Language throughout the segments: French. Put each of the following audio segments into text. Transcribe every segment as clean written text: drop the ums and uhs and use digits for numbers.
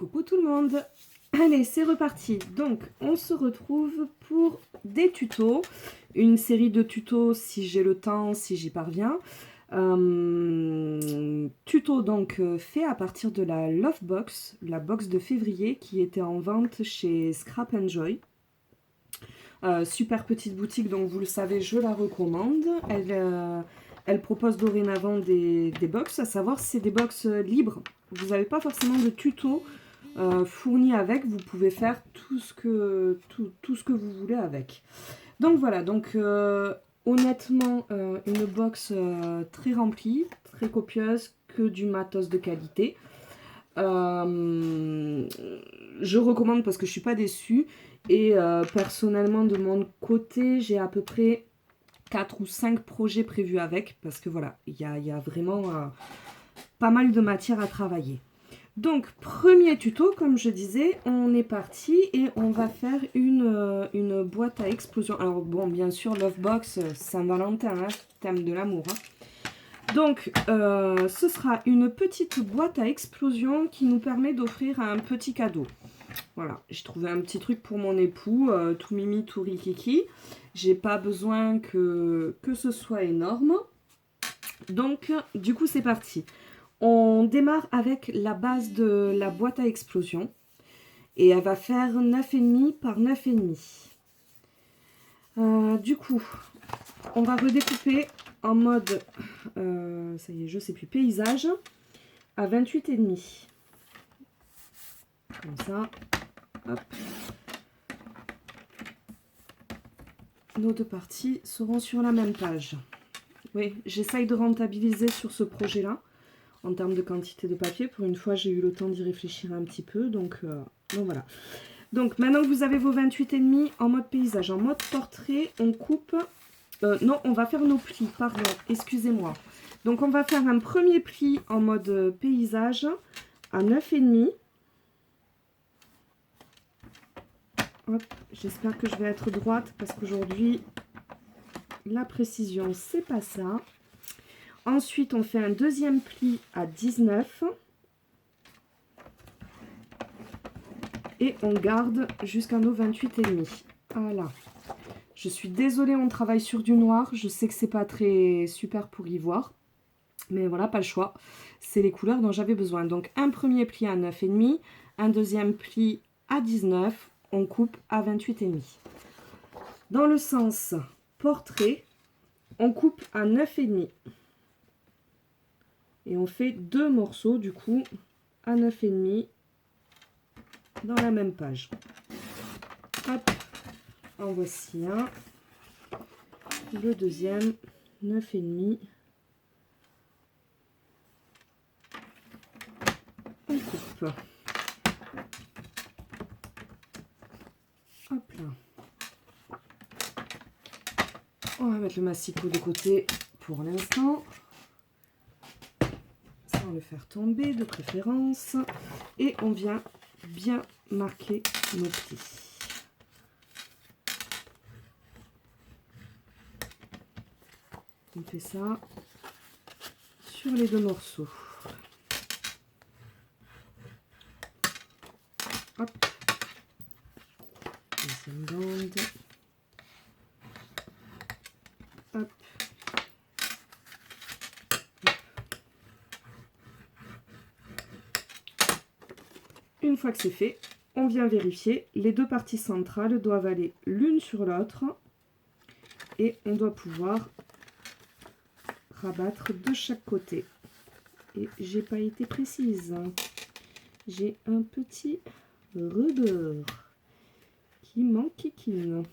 Coucou tout le monde. Allez, c'est reparti. Donc, on se retrouve pour des tutos. Une série de tutos si j'ai le temps, si j'y parviens. Tuto donc fait à partir de la Love Box, la box de février qui était en vente chez Scrap & Joy. Super petite boutique, donc vous le savez, je la recommande. Elle propose dorénavant des box, à savoir c'est des box libres. Vous n'avez pas forcément de tuto fourni avec, vous pouvez faire tout ce que vous voulez avec. Donc voilà, donc honnêtement, une box très remplie, très copieuse, que du matos de qualité. Je recommande parce que je ne suis pas déçue. Et personnellement, de mon côté, j'ai à peu près 4 ou 5 projets prévus avec. Parce que voilà, il y a vraiment pas mal de matière à travailler. Donc, premier tuto, comme je disais, on est parti et on va faire une boîte à explosion. Alors bon, bien sûr, Love Box, Saint-Valentin, hein, thème de l'amour. Hein. Donc, ce sera une petite boîte à explosion qui nous permet d'offrir un petit cadeau. Voilà, j'ai trouvé un petit truc pour mon époux, tout mimi, tout rikiki. J'ai pas besoin que ce soit énorme. Donc, du coup, c'est parti. On démarre avec la base de la boîte à explosion. Et elle va faire 9,5 par 9,5. Du coup, on va redécouper en mode, ça y est, je sais plus, paysage, à 28,5. Comme ça. Hop. Nos deux parties seront sur la même page. Oui, j'essaye de rentabiliser sur ce projet-là, en termes de quantité de papier. Pour une fois, j'ai eu le temps d'y réfléchir un petit peu. Donc voilà. Donc, maintenant que vous avez vos 28,5 en mode paysage, en mode portrait, on coupe... non, on va faire nos plis, pardon, excusez-moi. Donc, on va faire un premier pli en mode paysage à 9,5. Hop, j'espère que je vais être droite parce qu'aujourd'hui, la précision, c'est pas ça. Ensuite, on fait un deuxième pli à 19. Et on garde jusqu'à nos 28,5. Voilà. Je suis désolée, on travaille sur du noir. Je sais que c'est pas très super pour y voir. Mais voilà, pas le choix. C'est les couleurs dont j'avais besoin. Donc, un premier pli à 9,5. Un deuxième pli à 19. On coupe à 28,5. Dans le sens portrait, on coupe à 9,5. Et on fait deux morceaux, du coup, à 9,5 dans la même page. Hop, en voici un. Le deuxième, 9,5. On coupe. Hop là. On va mettre le massicot de côté pour l'instant. Sans le faire tomber de préférence. Et on vient bien marquer nos plis. On fait ça sur les deux morceaux. Hop. Deuxième bande. Hop. Une fois que c'est fait, on vient vérifier. Les deux parties centrales doivent aller l'une sur l'autre. Et on doit pouvoir rabattre de chaque côté. Et j'ai pas été précise. J'ai un petit rebord qui m'enquiquine.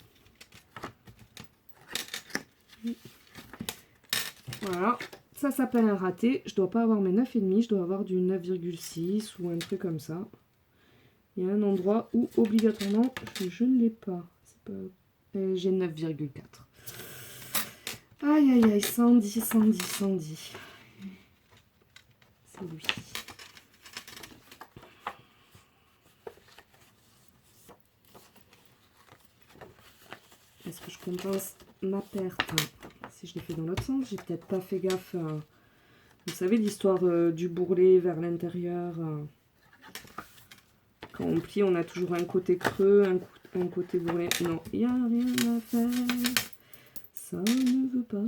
Voilà, ça s'appelle un raté. Je dois pas avoir mes 9,5, je dois avoir du 9,6 ou un truc comme ça. Il y a un endroit où obligatoirement je ne l'ai pas. J'ai 9,4. Aïe aïe aïe, 110, 110, 110. C'est lui. Est-ce que je compense ma perte si je l'ai fait dans l'autre sens? J'ai peut-être pas fait gaffe. Vous savez l'histoire du bourrelet vers l'intérieur. Quand on plie, on a toujours un côté creux, un côté bourré. Non, il n'y a rien à faire. Ça ne veut pas.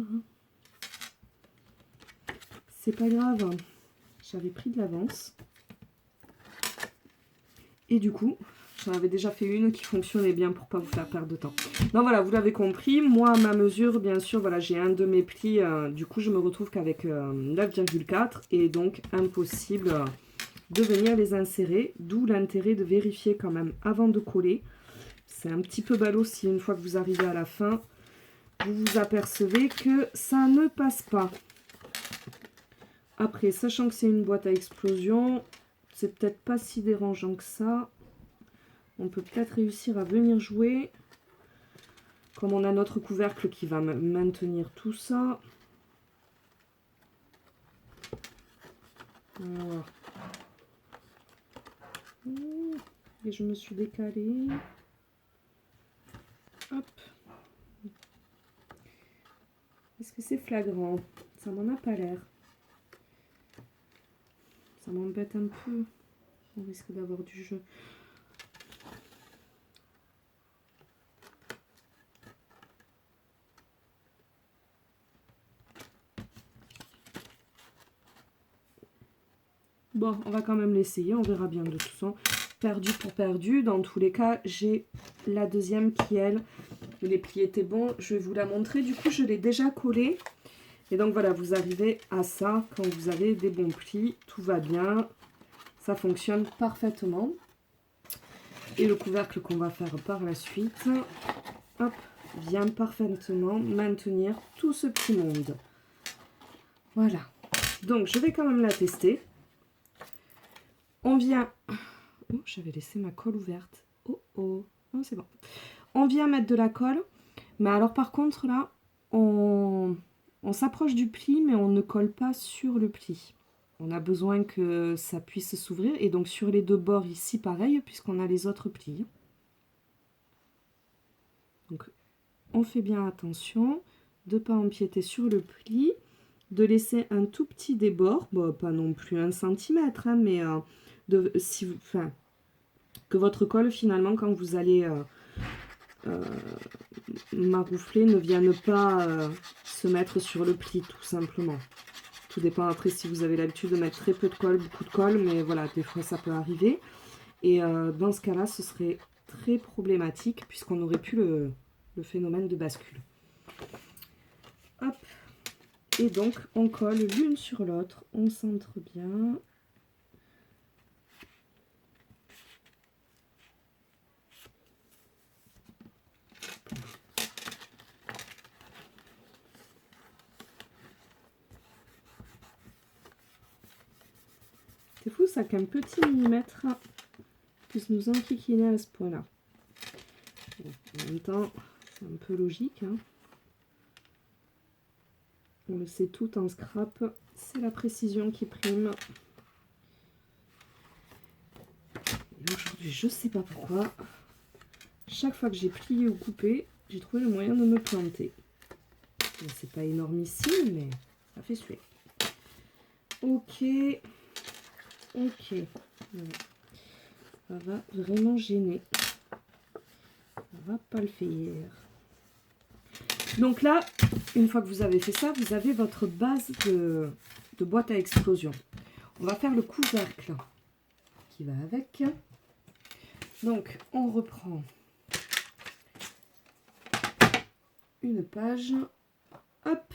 C'est pas grave. J'avais pris de l'avance. Et du coup, j'en avais déjà fait une qui fonctionnait bien pour pas vous faire perdre de temps. Donc voilà, vous l'avez compris. Moi, à ma mesure, bien sûr, voilà, j'ai un de mes plis. Du coup, je me retrouve qu'avec 9,4 et donc impossible de venir les insérer. D'où l'intérêt de vérifier quand même avant de coller. C'est un petit peu ballot si une fois que vous arrivez à la fin, vous vous apercevez que ça ne passe pas. Après, sachant que c'est une boîte à explosion, c'est peut-être pas si dérangeant que ça. On peut peut-être réussir à venir jouer. Comme on a notre couvercle qui va maintenir tout ça. Voilà. Et je me suis décalée. Hop. Est-ce que c'est flagrant? Ça m'en a pas l'air. Ça m'embête un peu. On risque d'avoir du jeu. Bon, on va quand même l'essayer. On verra bien de toute façon. Perdu pour perdu. Dans tous les cas, j'ai la deuxième qui, elle, les plis étaient bons. Je vais vous la montrer. Du coup, je l'ai déjà collée. Et donc voilà, vous arrivez à ça quand vous avez des bons plis. Tout va bien. Ça fonctionne parfaitement. Et le couvercle qu'on va faire par la suite, hop, vient parfaitement maintenir tout ce petit monde. Voilà. Donc, je vais quand même la tester. On vient... Oh, j'avais laissé ma colle ouverte. Oh, oh. Non, c'est bon. On vient mettre de la colle. Mais alors, par contre, là, on s'approche du pli, mais on ne colle pas sur le pli. On a besoin que ça puisse s'ouvrir. Et donc, sur les deux bords, ici, pareil, puisqu'on a les autres plis. Donc, on fait bien attention de ne pas empiéter sur le pli. De laisser un tout petit débord. Bon, pas non plus 1 centimètre, hein, mais que votre colle, finalement, quand vous allez... maroufler ne vienne pas se mettre sur le pli, tout simplement. Tout dépend après si vous avez l'habitude de mettre très peu de colle, beaucoup de colle, mais voilà, des fois ça peut arriver. Et dans ce cas-là, ce serait très problématique puisqu'on aurait pu le phénomène de bascule. Hop. Et donc, on colle l'une sur l'autre, on centre bien. C'est fou ça qu'un petit millimètre puisse nous enquiquiner à ce point-là. Bon, en même temps, c'est un peu logique. Hein. On le sait tout en scrap, c'est la précision qui prime. Et aujourd'hui, je sais pas pourquoi, chaque fois que j'ai plié ou coupé, j'ai trouvé le moyen de me planter. C'est pas énormissime, mais ça fait suer. Ok. Ok. Ça va vraiment gêner. Ça va pas le faire. Donc là, une fois que vous avez fait ça, vous avez votre base de boîte à explosion. On va faire le couvercle qui va avec. Donc, on reprend une page. Hop.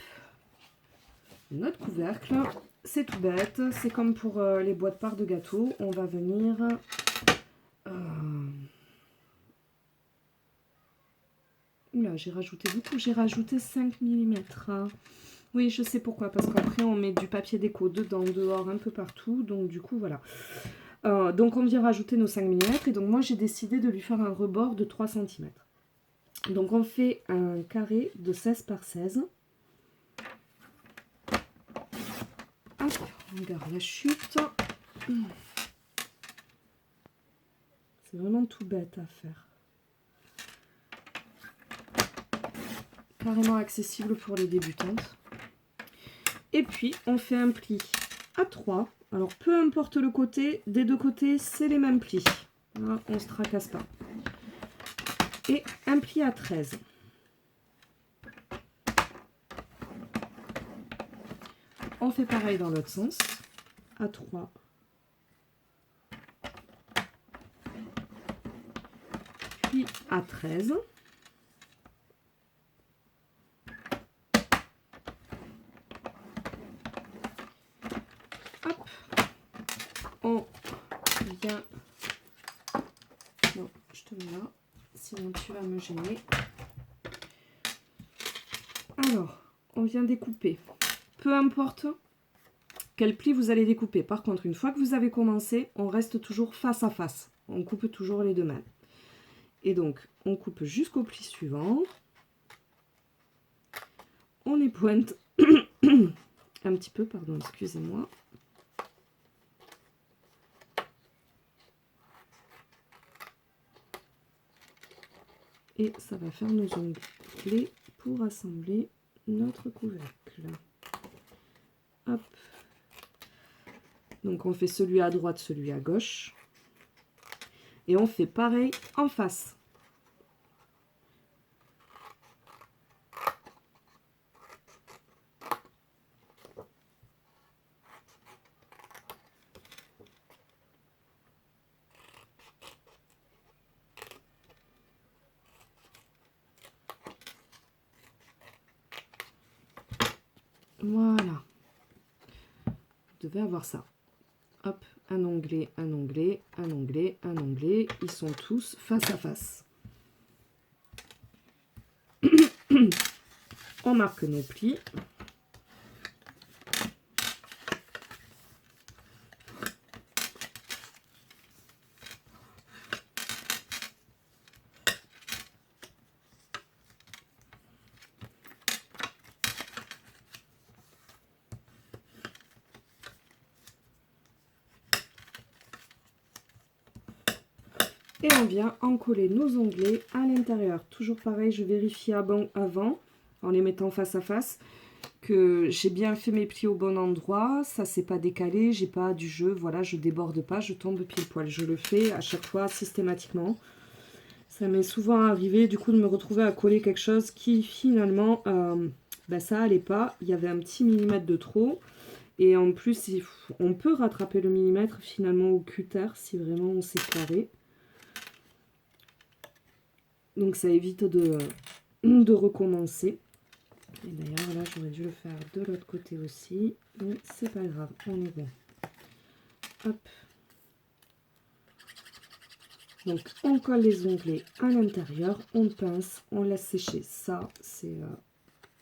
Notre couvercle. C'est tout bête. C'est comme pour les boîtes parts de gâteau. On va venir... Oula, j'ai rajouté beaucoup. J'ai rajouté 5 mm. Oui, je sais pourquoi. Parce qu'après, on met du papier déco dedans, dehors, un peu partout. Donc, du coup, voilà. Donc, on vient rajouter nos 5 mm. Et donc, moi, j'ai décidé de lui faire un rebord de 3 cm. Donc, on fait un carré de 16 par 16. Hop, on garde la chute. C'est vraiment tout bête à faire. Carrément accessible pour les débutantes. Et puis, on fait un pli à 3. Alors, peu importe le côté, des deux côtés, c'est les mêmes plis. Là, on ne se tracasse pas. Et un pli à 13. On fait pareil dans l'autre sens. À 3. Puis à 13. Hop. On vient... Non, je te mets là. Sinon tu vas me gêner. Alors, on vient découper. Peu importe quel pli vous allez découper. Par contre, une fois que vous avez commencé, on reste toujours face à face. On coupe toujours les deux mains. Et donc, on coupe jusqu'au pli suivant. On épointe un petit peu, pardon, excusez-moi. Et ça va faire nos onglets pour assembler notre couvercle. Hop. Donc on fait celui à droite, celui à gauche. Et on fait pareil en face. Voilà. Vous devez avoir ça. Hop, un onglet, un onglet, un onglet, un onglet. Ils sont tous face à face. On marque nos plis. Et on vient en coller nos onglets à l'intérieur. Toujours pareil, je vérifie avant, en les mettant face à face, que j'ai bien fait mes plis au bon endroit. Ça s'est pas décalé, j'ai pas du jeu, voilà, je déborde pas, je tombe pile poil. Je le fais à chaque fois systématiquement. Ça m'est souvent arrivé du coup de me retrouver à coller quelque chose qui finalement, ça allait pas. Il y avait un petit millimètre de trop. Et en plus, on peut rattraper le millimètre finalement au cutter si vraiment on s'est carré. Donc ça évite de recommencer. Et d'ailleurs là j'aurais dû le faire de l'autre côté aussi. Mais c'est pas grave, on est bon. Hop. Donc on colle les onglets à l'intérieur, on pince, on laisse sécher. Ça c'est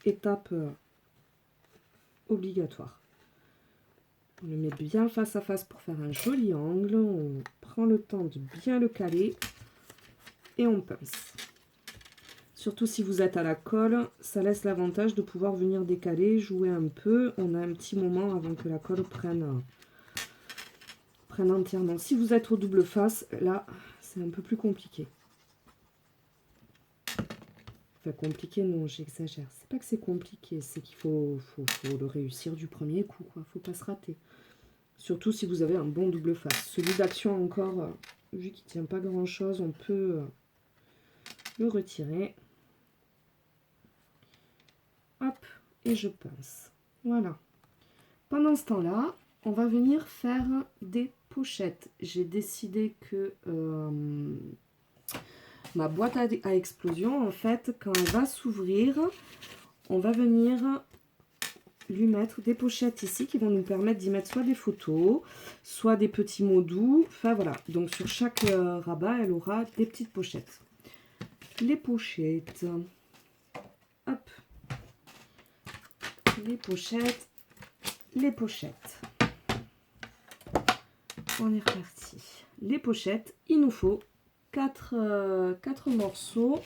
étape obligatoire. On le met bien face à face pour faire un joli angle. On prend le temps de bien le caler. Et on pince. Surtout si vous êtes à la colle, ça laisse l'avantage de pouvoir venir décaler, jouer un peu. On a un petit moment avant que la colle prenne entièrement. Si vous êtes au double face, là, c'est un peu plus compliqué. Enfin, compliqué, non, j'exagère. C'est pas que c'est compliqué, c'est qu'il faut le réussir du premier coup, quoi. Faut pas se rater. Surtout si vous avez un bon double face. Celui d'action encore, vu qu'il tient pas grand chose, on peut le retirer. Hop, et je pince. Voilà. Pendant ce temps-là, on va venir faire des pochettes. J'ai décidé que ma boîte à explosion, en fait, quand elle va s'ouvrir, on va venir lui mettre des pochettes ici qui vont nous permettre d'y mettre soit des photos, soit des petits mots doux. Enfin voilà, donc sur chaque rabat, elle aura des petites pochettes. Les pochettes. Hop. Les pochettes. Les pochettes. On est reparti. Les pochettes, il nous faut 4 morceaux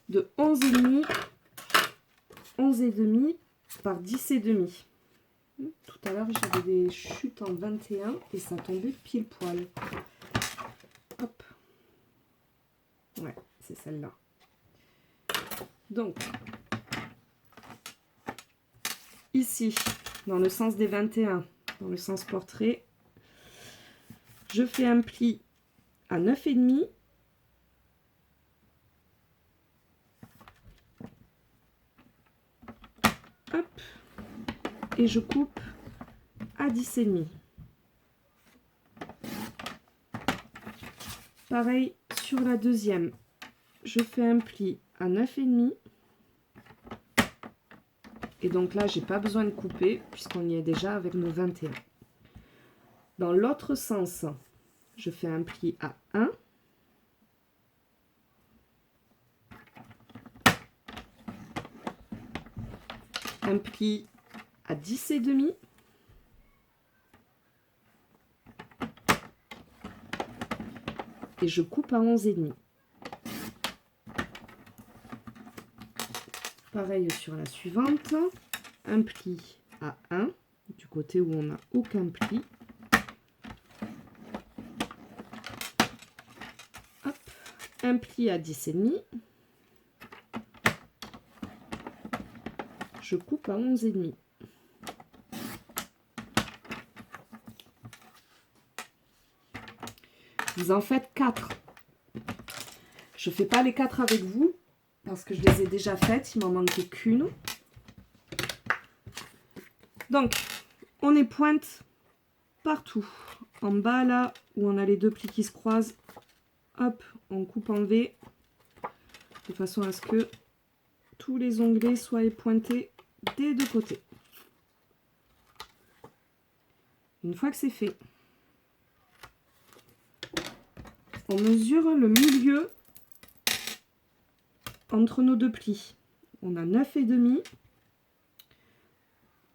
de 11,5 par 10,5. Tout à l'heure, j'avais des chutes en 21 et ça tombait pile poil. Hop. Ouais, c'est celle-là. Donc, ici, dans le sens des 21, dans le sens portrait, je fais un pli à 9,5. Hop. Et je coupe à 10,5. Pareil sur la deuxième, je fais un pli à 9,5. Et donc là, j'ai pas besoin de couper puisqu'on y est déjà avec nos 21. Dans l'autre sens, je fais un pli à 1. Un pli à 10,5. Et je coupe à 11,5. Pareil sur la suivante, un pli à 1 du côté où on n'a aucun pli. Hop, un pli à 10,5. Je coupe à 11,5. Vous en faites 4. Je ne fais pas les 4 avec vous parce que je les ai déjà faites, il m'en manquait qu'une. Donc, on est pointe partout. En bas, là, où on a les deux plis qui se croisent, hop, on coupe en V, de façon à ce que tous les onglets soient pointés des deux côtés. Une fois que c'est fait, on mesure le milieu entre nos deux plis. On a 9,5.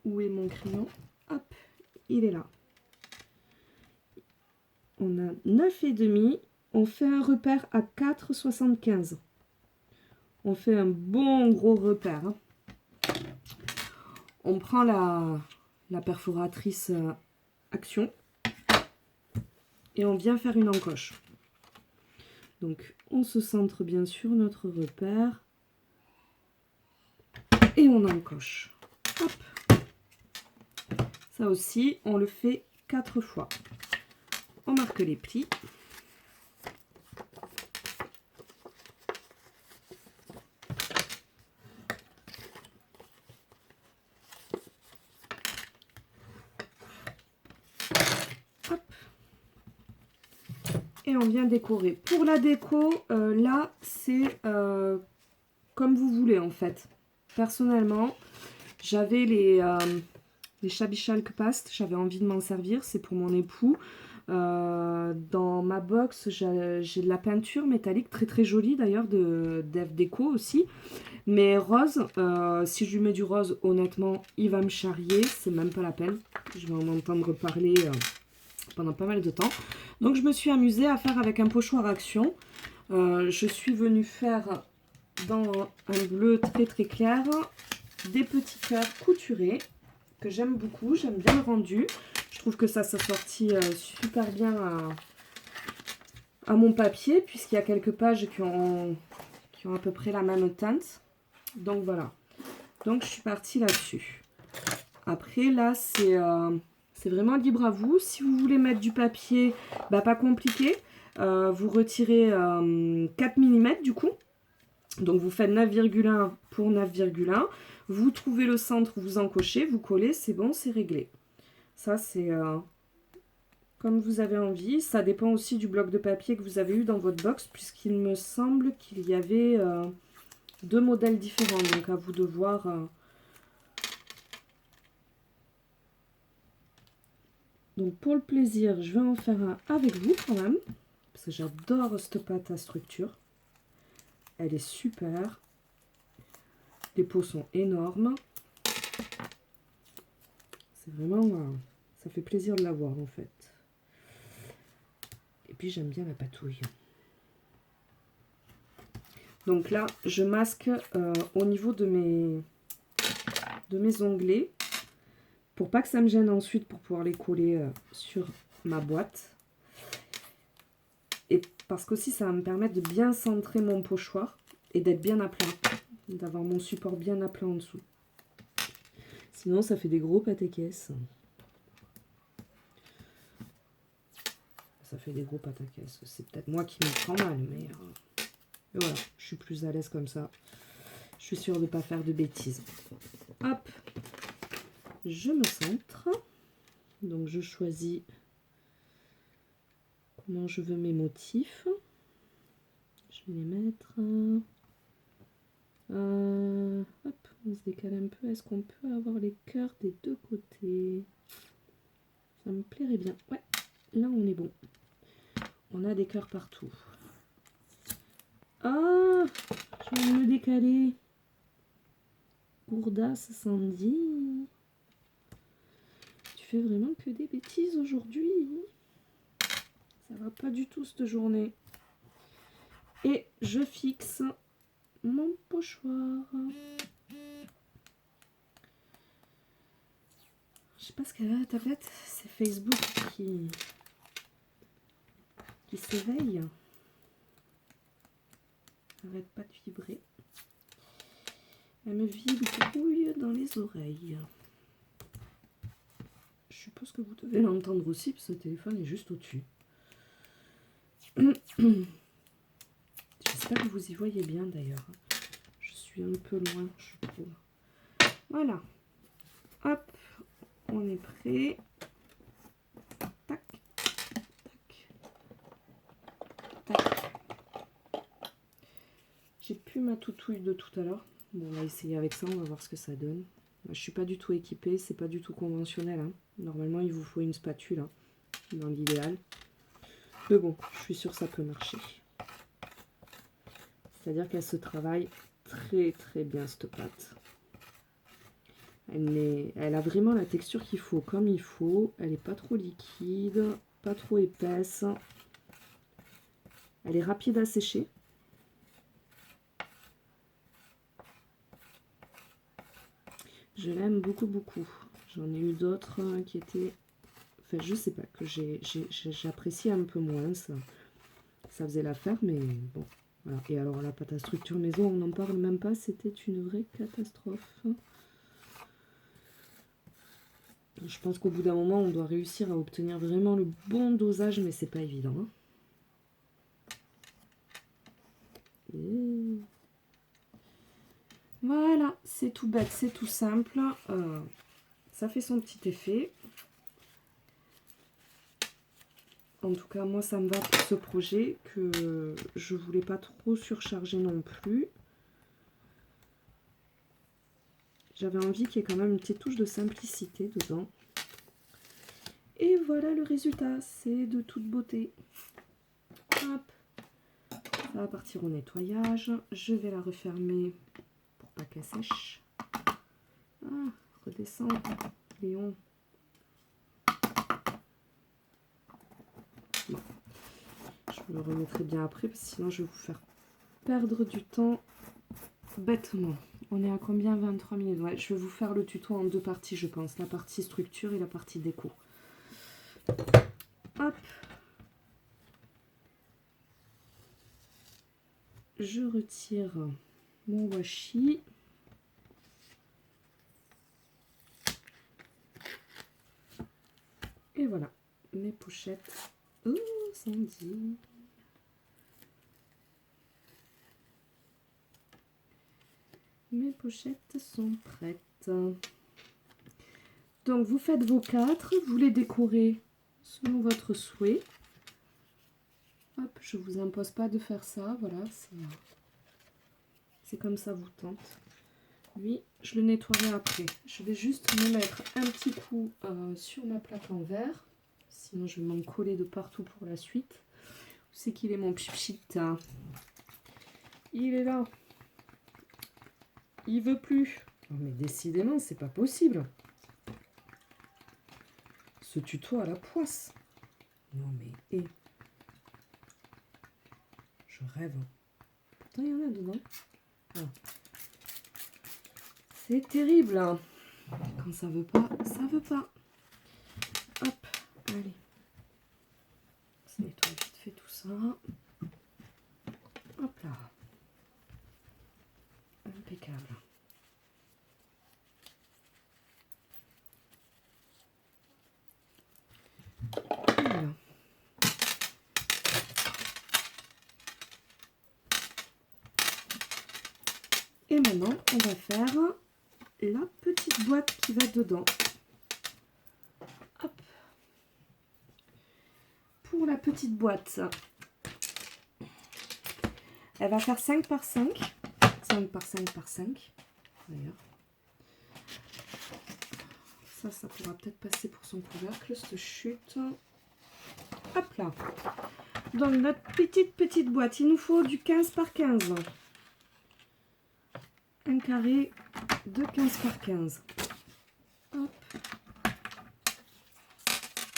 Où est mon crayon? Hop, il est là. On a 9,5. On fait un repère à 4,75. On fait un bon gros repère. Hein. On prend la perforatrice Action et on vient faire une encoche. Donc on se centre bien sur notre repère et on encoche. Hop. Ça aussi, on le fait 4 fois. On marque les plis. Hop. Et on vient décorer. Pour la déco, là, c'est comme vous voulez en fait. Personnellement, j'avais les Shabby Chalk Past, j'avais envie de m'en servir, c'est pour mon époux. Dans ma box, j'ai de la peinture métallique très très jolie d'ailleurs d'Eve Déco aussi. Mais rose, si je lui mets du rose, honnêtement, il va me charrier, c'est même pas la peine. Je vais en entendre parler pendant pas mal de temps. Donc je me suis amusée à faire avec un pochoir Action. Je suis venue faire dans un bleu très très clair des petits cœurs couturés que j'aime beaucoup, j'aime bien le rendu. Je trouve que ça s'assortit super bien à mon papier puisqu'il y a quelques pages qui ont à peu près la même teinte. Donc voilà, donc je suis partie là-dessus. Après là c'est vraiment libre à vous. Si vous voulez mettre du papier, bah, pas compliqué. Vous retirez 4 mm du coup. Donc vous faites 9,1 pour 9,1. Vous trouvez le centre, vous encochez, vous collez, c'est bon, c'est réglé. Ça c'est comme vous avez envie. Ça dépend aussi du bloc de papier que vous avez eu dans votre box, puisqu'il me semble qu'il y avait 2 modèles différents. Donc à vous de voir. Donc pour le plaisir, je vais en faire un avec vous quand même. Parce que j'adore cette pâte à structure. Elle est super. Les pots sont énormes. C'est vraiment... ça fait plaisir de la voir en fait. Et puis j'aime bien la patouille. Donc là, je masque au niveau de mes onglets. Pour pas que ça me gêne ensuite pour pouvoir les coller sur ma boîte. Et parce qu'aussi ça va me permettre de bien centrer mon pochoir et d'être bien à plat. D'avoir mon support bien à plat en dessous. Sinon ça fait des gros pâtés caisses. ça fait des gros pataquès. C'est peut-être moi qui me prends mal, mais voilà, je suis plus à l'aise comme ça. Je suis sûre de ne pas faire de bêtises. Hop, je me centre. Donc je choisis comment je veux mes motifs. Je vais les mettre. Hop, on se décale un peu. Est-ce qu'on peut avoir les cœurs des deux côtés? Ça me plairait bien. Ouais, là on est bon. On a des cœurs partout. Ah, je vais me décaler. Gourdasse Sandy. Tu fais vraiment que des bêtises aujourd'hui. Ça va pas du tout cette journée. Et je fixe mon pochoir. Je sais pas ce qu'elle a la tablette. C'est Facebook qui s'éveille. Arrête pas de vibrer. Elle me vibrouille dans les oreilles. Je suppose que vous devez l'entendre aussi, parce que le téléphone est juste au-dessus. J'espère que vous y voyez bien d'ailleurs. Je suis un peu loin, je trouve. Voilà. Hop, on est prêt. Tac, tac, tac. J'ai plus ma toutouille de tout à l'heure. Bon, on va essayer avec ça, on va voir ce que ça donne. Je suis pas du tout équipée, c'est pas du tout conventionnel. Hein. Normalement, il vous faut une spatule, hein, dans l'idéal. Mais bon, je suis sûre que ça peut marcher. C'est-à-dire qu'elle se travaille très très bien, cette pâte. Elle a vraiment la texture qu'il faut, comme il faut. Elle n'est pas trop liquide, pas trop épaisse. Elle est rapide à sécher. Je l'aime beaucoup, beaucoup. J'en ai eu d'autres qui étaient... Enfin, je sais pas, que j'apprécie un peu moins. Ça faisait l'affaire, mais bon. Voilà. Et alors, la pâte à structure maison, on n'en parle même pas. C'était une vraie catastrophe. Je pense qu'au bout d'un moment, on doit réussir à obtenir vraiment le bon dosage, mais c'est pas évident. Hein. Et... Voilà, c'est tout bête, c'est tout simple. Ça fait son petit effet. En tout cas, moi, ça me va pour ce projet, que je voulais pas trop surcharger non plus. J'avais envie qu'il y ait quand même une petite touche de simplicité dedans. Et voilà le résultat, c'est de toute beauté. Hop. Ça va partir au nettoyage. Je vais la refermer pour pas qu'elle sèche. Ah, redescends, Léon. Bon. Je me remettrai bien après, parce que sinon je vais vous faire perdre du temps bêtement. On est à combien? 23 minutes. Ouais, je vais vous faire le tuto en deux parties, je pense. La partie structure et la partie déco. Hop. Je retire mon washi. Et voilà, mes pochettes. Oh, Sandy. Mes pochettes sont prêtes. Donc, vous faites vos 4. Vous les décorez selon votre souhait. Hop, je vous impose pas de faire ça. Voilà, c'est comme ça vous tente. Lui, je le nettoierai après. Je vais juste me mettre un petit coup sur ma plaque en verre. Sinon, je vais m'en coller de partout pour la suite. Où c'est qu'il est mon pchit? Il est là. Il veut plus. Oh, mais décidément, c'est pas possible. Ce tuto à la poisse. Non mais, hé. Je rêve. Putain, il y en a dedans. Ah. C'est terrible. Hein. Quand ça veut pas, ça veut pas. Hop, allez. On se nettoie vite fait tout ça. Hop là. Impeccable. Voilà. Et maintenant, on va faire la petite boîte qui va dedans. Hop. Pour la petite boîte, elle va faire 5 par 5. 5 par 5 par 5. D'ailleurs. Ça pourra peut-être passer pour son couvercle, cette chute. Hop là. Dans notre petite boîte, il nous faut du 15 par 15. Un carré de 15 par 15. Hop.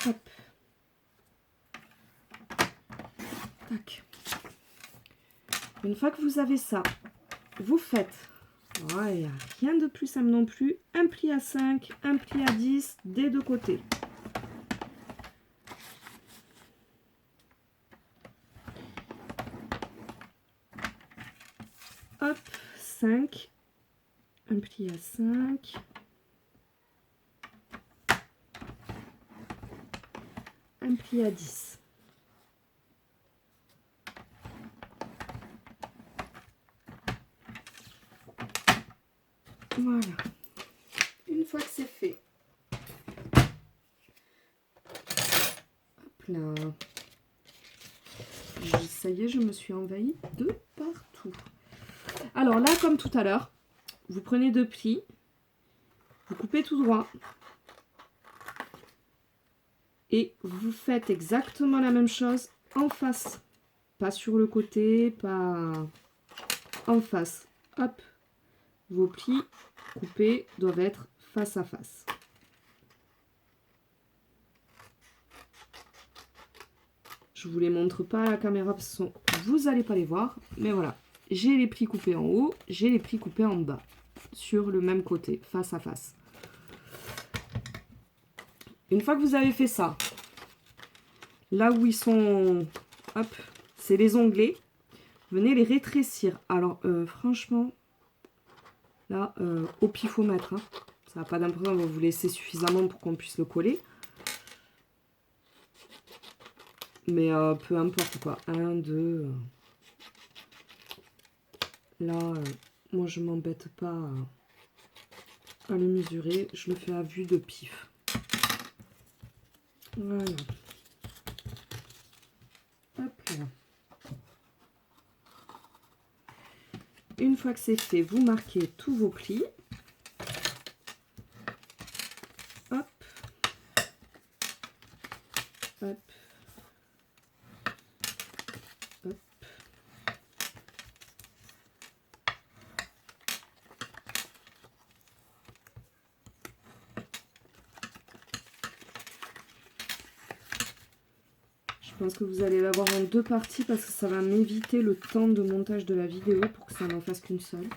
Hop. Tac. Une fois que vous avez ça, vous faites, voilà, il n'y a rien de plus simple non plus, un pli à 5, un pli à 10 des deux côtés. Hop, 5, un pli à 5, un pli à 10. Voilà. Une fois que c'est fait, hop là. Ça y est, je me suis envahie de partout. Alors là, comme tout à l'heure, vous prenez deux plis, vous coupez tout droit et vous faites exactement la même chose en face. Pas sur le côté, pas en face. Hop, vos plis coupés doivent être face à face. Je vous les montre pas à la caméra parce que vous n'allez pas les voir, mais voilà. J'ai les plis coupés en haut, j'ai les plis coupés en bas, sur le même côté, face à face. Une fois que vous avez fait ça, là où ils sont, hop, c'est les onglets, venez les rétrécir. Alors, franchement, là, au pifomètre, hein, ça n'a pas d'importance, on va vous laisser suffisamment pour qu'on puisse le coller. Mais peu importe quoi, 1, 2... Là, moi je m'embête pas à le mesurer, je le fais à vue de pif. Voilà. Hop là. Une fois que c'est fait, vous marquez tous vos plis. Hop. Hop. Hop. Je pense que vous allez l'avoir en deux parties parce que ça va m'éviter le temps de montage de la vidéo pour que ça n'en fasse qu'une seule.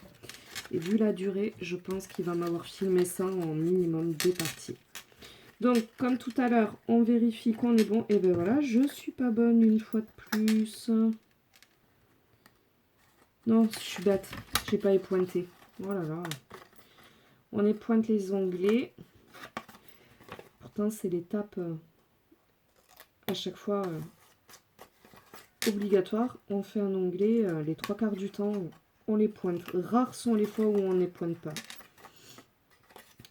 Et vu la durée, je pense qu'il va m'avoir filmé ça en minimum deux parties. Donc, comme tout à l'heure, on vérifie qu'on est bon. Et ben voilà, je suis pas bonne une fois de plus. Non, je suis bête. J'ai pas épointé. Oh là là. On épointe les onglets. Pourtant, c'est l'étape à chaque fois obligatoire. On fait un onglet les trois quarts du temps. On les pointe. Rares sont les fois où on ne les pointe pas.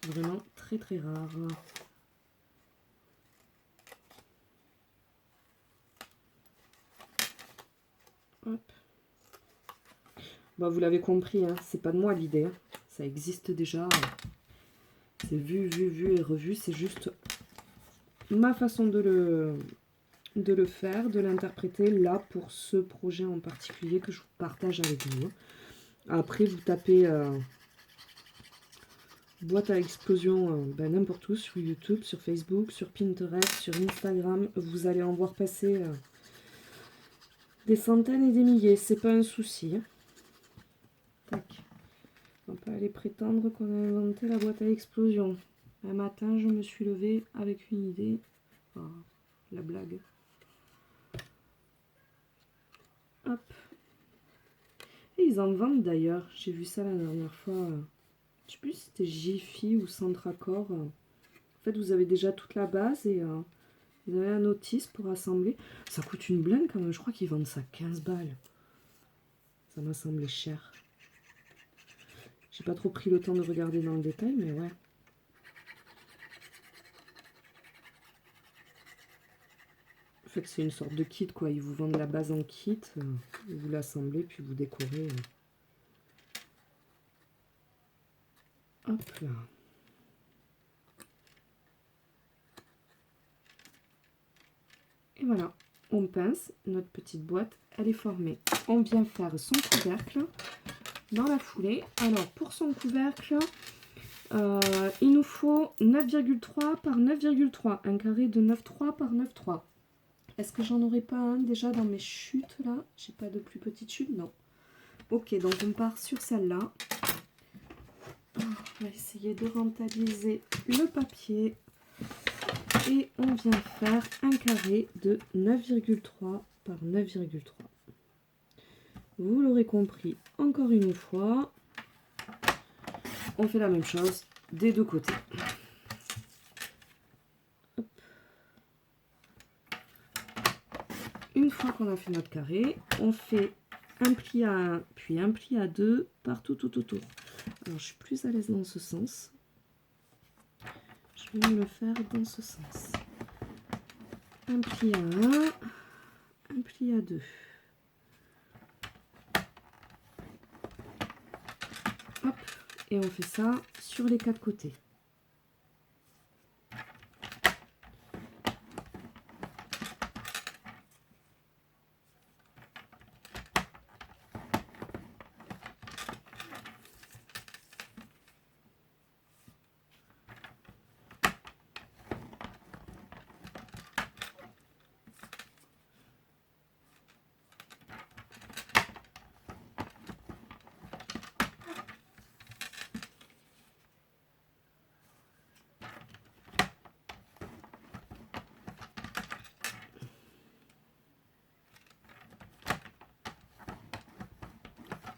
Vraiment très très rare. Hop. Bah, vous l'avez compris, hein, c'est pas de moi l'idée. Hein. Ça existe déjà. C'est vu et revu. C'est juste ma façon de le faire, de l'interpréter là pour ce projet en particulier que je vous partage avec vous. Après, vous tapez boîte à explosion n'importe où, sur YouTube, sur Facebook, sur Pinterest, sur Instagram. Vous allez en voir passer des centaines et des milliers. C'est pas un souci. Hein. Tac. On peut aller prétendre qu'on a inventé la boîte à explosion. Un matin, je me suis levée avec une idée. Oh, la blague. Hop. Et ils en vendent d'ailleurs. J'ai vu ça la dernière fois. Je sais plus si c'était Jiffy ou Centracor. En fait, vous avez déjà toute la base et vous avez la notice pour assembler. Ça coûte une blinde quand même. Je crois qu'ils vendent ça 15 balles. Ça m'a semblé cher. J'ai pas trop pris le temps de regarder dans le détail, mais ouais. En fait, c'est une sorte de kit, quoi. Ils vous vendent la base en kit, vous l'assemblez, puis vous décorez. Hop là. Et voilà, on pince, notre petite boîte, elle est formée. On vient faire son couvercle dans la foulée. Alors, pour son couvercle, il nous faut 9,3 par 9,3, un carré de 9,3 par 9,3. Est-ce que j'en aurais pas un déjà dans mes chutes là? J'ai pas de plus petite chute, non. Ok, donc on part sur celle-là. On va essayer de rentabiliser le papier. Et on vient faire un carré de 9,3 par 9,3. Vous l'aurez compris, encore une fois, on fait la même chose des deux côtés. Hop. Une fois qu'on a fait notre carré, on fait un pli à 1, puis un pli à 2 partout tout autour. Alors, je suis plus à l'aise dans ce sens. Je vais me le faire dans ce sens. Un pli à 1, un pli à 2. Hop, et on fait ça sur les 4 côtés.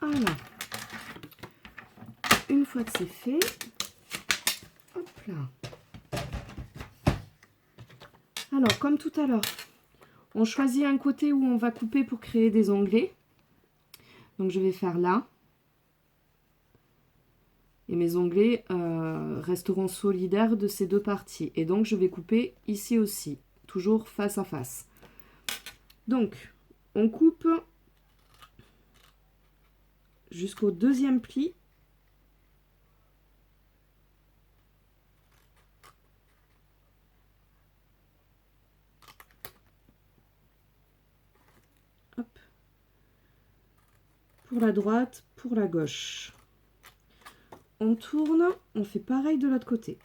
Voilà. Une fois que c'est fait, hop là. Alors, comme tout à l'heure, on choisit un côté où on va couper pour créer des onglets. Donc, je vais faire là. Et mes onglets resteront solidaires de ces deux parties. Et donc, je vais couper ici aussi, toujours face à face. Donc, on coupe jusqu'au deuxième pli. Hop. Pour la droite, pour la gauche. On tourne, on fait pareil de l'autre côté.